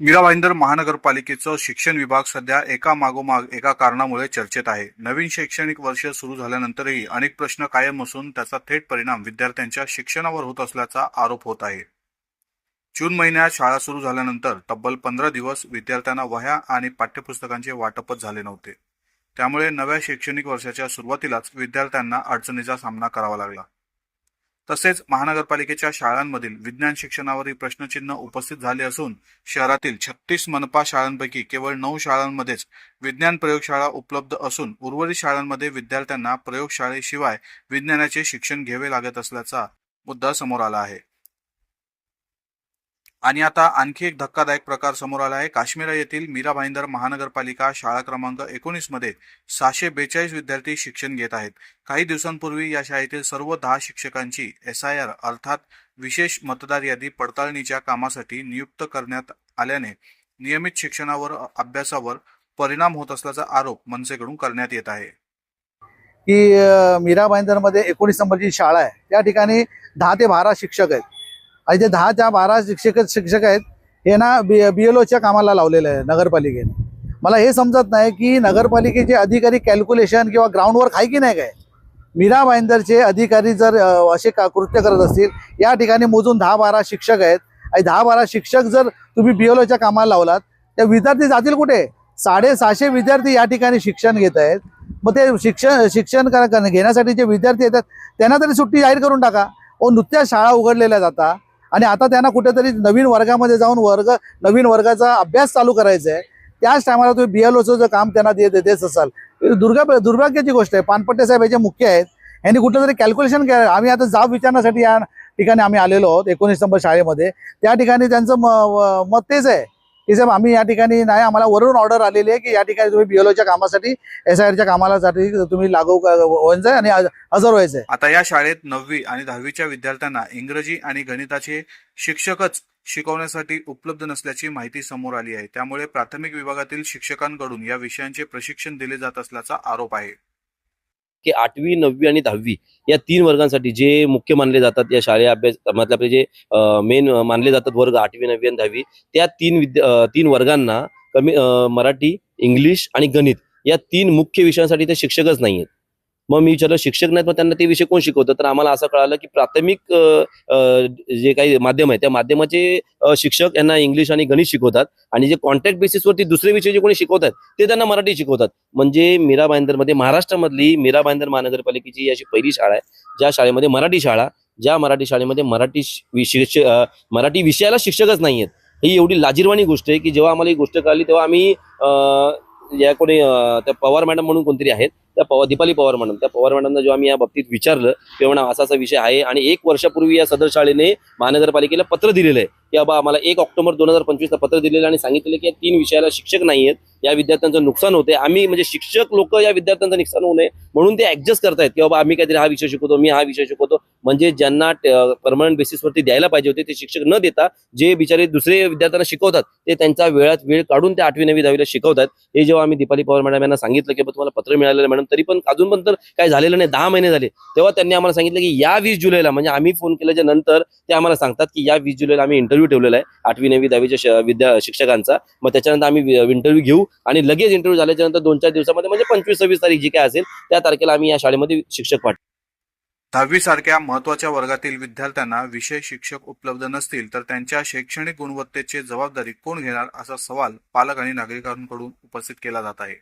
मीरा भाईंदर महानगरपालिकेचं शिक्षण विभाग सध्या एका मागोमाग एका कारणामुळे चर्चेत आहे. नवीन शैक्षणिक वर्ष सुरू झाल्यानंतरही अनेक प्रश्न कायम असून त्याचा थेट परिणाम विद्यार्थ्यांच्या शिक्षणावर होत असल्याचा आरोप होत आहे. जून महिन्यात शाळा सुरू झाल्यानंतर तब्बल 15 दिवस विद्यार्थ्यांना वह्या आणि पाठ्यपुस्तकांचे वाटपच झाले नव्हते. त्यामुळे नव्या शैक्षणिक वर्षाच्या सुरुवातीलाच विद्यार्थ्यांना अडचणीचा सामना करावा लागला. तसेच महानगरपालिकेच्या शाळांमधील विज्ञान शिक्षणावरही प्रश्नचिन्ह उपस्थित झाले असून शहरातील 36 मनपा शाळांपैकी केवळ 9 शाळांमध्येच विज्ञान प्रयोगशाळा उपलब्ध असून उर्वरित शाळांमध्ये विद्यार्थ्यांना प्रयोगशाळेशिवाय विज्ञानाचे शिक्षण घ्यावे लागत असल्याचा मुद्दा समोर आला आहे. आणि आता आणखी एक धक्कादायक प्रकार समोर आला आहे. काश्मीरा येथील मीरा भाईंदर महानगरपालिका शाळा क्रमांक 19 मध्ये 642 विद्यार्थी शिक्षण घेत आहेत. काही दिवसांपूर्वी या शाळेतील सर्व 10 शिक्षकांची SIR अर्थात विशेष मतदार यादी पडताळणीच्या कामासाठी नियुक्त करण्यात आल्याने नियमित शिक्षणावर अभ्यासावर परिणाम होत असल्याचा आरोप मनसेकडून करण्यात येत आहे. की मीरा भाईंदरमध्ये 19 नंबरची शाळा आहे. त्या ठिकाणी 10 ते 12 शिक्षक आहेत आणि ते 10 ते 12 शिक्षक आहेत हे ना BLOच्या कामाला लावलेलं आहे नगरपालिकेने. मला हे समजत नाही की नगरपालिकेचे अधिकारी कॅल्क्युलेशन किंवा ग्राउंडवर्क आहे की नाही काय. मीरा भाईंदरचे अधिकारी जर असे कृत्य करत असतील, या ठिकाणी मोजून 10-12 शिक्षक आहेत आणि 10-12 शिक्षक जर तुम्ही BLOच्या कामाला लावलात त्या विद्यार्थी जातील कुठे. 650 विद्यार्थी या ठिकाणी शिक्षण घेत आहेत. मग ते शिक्षण घेण्यासाठी जे विद्यार्थी येतात त्यांना तरी सुट्टी जाहीर करून टाका. नुकत्या शाळा उघडलेल्या जातात आणि आता त्यांना कुठेतरी नवीन वर्गामध्ये जाऊन नवीन वर्गाचा अभ्यास चालू करायचा आहे. त्याच टायमाला तुम्ही BLOचं जर काम त्यांना देत असाल, दुर्भाग्याची गोष्ट आहे. पानपट्टे साहेब याचे मुख्य आहेत, यांनी कुठलं तरी कॅल्क्युलेशन केलं. आम्ही आता जाब विचारण्यासाठी या ठिकाणी आम्ही आलेलो आहोत 19 नंबर शाळेमध्ये. त्या ठिकाणी त्यांचं मत तेच आहे की साहेब आम्ही या ठिकाणी नाही, आम्हाला वरून ऑर्डर आलेली आहे की या ठिकाणी तुम्ही BLOच्या कामासाठी SIRच्या कामासाठी तुम्ही लागू व्हायचं आणि हजर व्हायचं. आता या शाळेत 9वी आणि 10वीच्या विद्यार्थ्यांना इंग्रजी आणि गणिताचे शिक्षकच शिकवण्यासाठी उपलब्ध नसल्याची माहिती समोर आली आहे. त्यामुळे प्राथमिक विभागातील शिक्षकांकडून या विषयांचे प्रशिक्षण दिले जात असल्याचा आरोप आहे. की 8वी 9वी आणि 10वी या 3 वर्गांसाठी जे मुख्य मानले जातात या शालेय अभ्यास मतलब आपले जे मेन मानले जातात वर्ग 8वी 9वी आणि 10वी, त्या 3 वर्गांना मराठी, इंग्लिश आणि गणित या 3 मुख्य विषयांसाठी ते शिक्षकच नाहीयेत. मग मी विचारलं शिक्षक नाहीत, मग त्यांना ते विषय कोण शिकवतं. तर आम्हाला असं कळालं की प्राथमिक जे काही माध्यम आहे त्या माध्यमाचे शिक्षक यांना इंग्लिश आणि गणित शिकवतात आणि जे कॉन्ट्रॅक्ट बेसिसवरती दुसरे विषय जे कोणी शिकवतात ते त्यांना मराठी शिकवतात. म्हणजे मीरा भाईंदरमध्ये महाराष्ट्रामधली मीरा भाईंदर महानगरपालिकेची ही अशी पहिली शाळा आहे ज्या शाळेमध्ये मराठी शाळा, ज्या मराठी शाळेमध्ये मराठी विषयाला शिक्षकच नाहीयेत. ही एवढी लाजिरवाणी गोष्ट आहे की जेव्हा आम्हाला ही गोष्ट कळली तेव्हा आम्ही या कोणी त्या पवार मॅडम म्हणून कोणतरी आहेत, त्या दीपाली पवार मॅडम, त्या पवार मॅडमना जेव्हा आम्ही या बाबतीत विचारलं तेव्हा असा असा विषय आहे आणि 1 वर्षापूर्वी या सदर शाळेने महानगरपालिकेला पत्र दिलेलं आहे की बाबा आम्हाला 1 ऑक्टोबर 2025 ला पत्र दिलेलं आणि सांगितलेलं की या 3 विषयाला शिक्षक नाहीयेत, या विद्यार्थ्यांचं नुकसान होते. आम्ही म्हणजे शिक्षक लोक या विद्यार्थ्यांचं नुकसान होऊ नये म्हणून ते ऍडजस्ट करतायत की बाबा आम्ही काहीतरी हा विषय शिकवतो, मी हा विषय शिकवतो. म्हणजे ज्यांना परमनंट बेसिसवरती द्यायला पाहिजे होते ते शिक्षक न देता जे बिचारे दुसरे विद्यार्थ्यांना शिकवतात ते त्यांचा वेळात वेळ काढून ते 8वी 9वी 10वीला शिकवतात. हे जेव्हा आम्ही दीपाली पवार मॅडम यांना सांगितलं की तुम्हाला पत्र मिळालेलं मॅडम, तरी पण अजून पण तर काय झालेलं नाही, 10 महिने झाले, तेव्हा त्यांनी आम्हाला सांगितलं की या 20 जुलैला म्हणजे आम्ही फोन केल्याच्या नंतर ते आम्हाला सांगतात की या 20 जुलैला आम्ही इंटरव्ह्यू ठेवलेला आहे 8वी 9वी 10वीच्या शिक्षकांचा. मग त्याच्यानंतर आम्ही इंटरव्ह्यू घेऊ आणि लगेच इंटरव्ह्यू झाल्याच्या नंतर 2-4 दिवसामध्ये म्हणजे 25-26 तारीख जी काय असेल त्या तारखेला आम्ही या शाळेमध्ये शिक्षक पाठवू. 10वी सारख्या महत्त्वाच्या वर्गातील विद्यार्थ्यांना विषय शिक्षक उपलब्ध नसतील तर त्यांच्या शैक्षणिक गुणवत्तेची जबाबदारी कोण घेणार, असा सवाल पालक आणि नागरिकांकडून उपस्थित केला जात आहे.